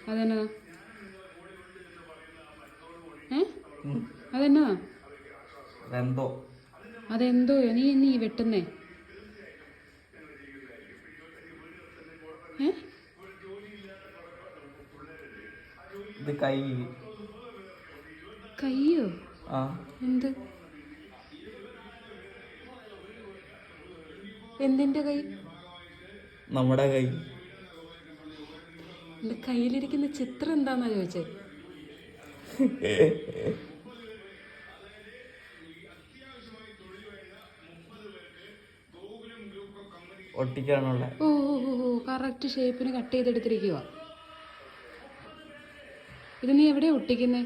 അതെന്നാ അതെന്നാ അതെന്തോ നീ വെട്ടുന്നേ? കയ്യോ? എന്ത്? എന്തിന്റെ കൈ? നമ്മുടെ കൈ. എന്റെ കയ്യിലിരിക്കുന്ന ചിത്രം എന്താന്നാ ചോദിച്ചേ? ഒട്ടിക്കാനുള്ള. ഓ കറക്റ്റ് ഷേപ്പിന് കട്ട് ചെയ്തെടുത്തിരിക്കുക. ഇത് നീ എവിടെയാ ഒട്ടിക്കുന്നേ?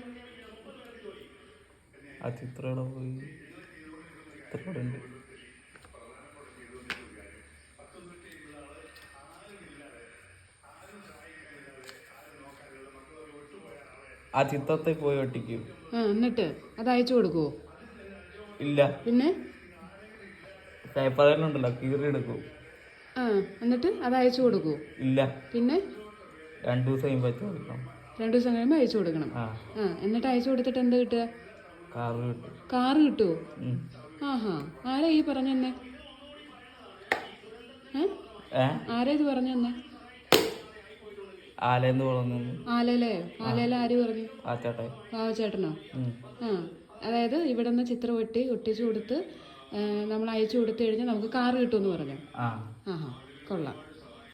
ആ ചിത്രം പോയി ചിത്രമുണ്ട്. ആ ചിത്രത്തെ പോയി ഒട്ടിക്കും. എന്നിട്ട് അത് അയച്ചു കൊടുക്കുവോ? ഇല്ല. പിന്നെ പേപ്പർ തന്നെ ഉണ്ടല്ലോ, കീറി എടുക്കും. എന്നിട്ട് അത് അയച്ചു കൊടുക്കുവോ? ഇല്ല. പിന്നെ 2 ദിവസം കഴിയുമ്പോൾ അയച്ചു കൊടുക്കണം. 2 ദിവസം കഴിയുമ്പോൾ അയച്ചു കൊടുക്കണം. എന്നിട്ട് അയച്ചു കൊടുത്തിട്ട് എന്ത് കിട്ടുക? കാറ് കിട്ടുവോ? ആഹാ. ആരാ ഈ പറഞ്ഞെന്നെ? ആരാ ഇത് പറഞ്ഞെന്നെ? ആലയിലെ ആര് പറഞ്ഞു? ചേട്ടനോ? അതായത് ഇവിടെ നിന്ന് ചിത്രം ഒട്ടിച്ചു കൊടുത്ത് നമ്മൾ അയച്ചു കൊടുത്തു കഴിഞ്ഞാൽ നമുക്ക് കാറ് കിട്ടുമെന്ന് പറഞ്ഞു. ആഹാ, കൊള്ളാം.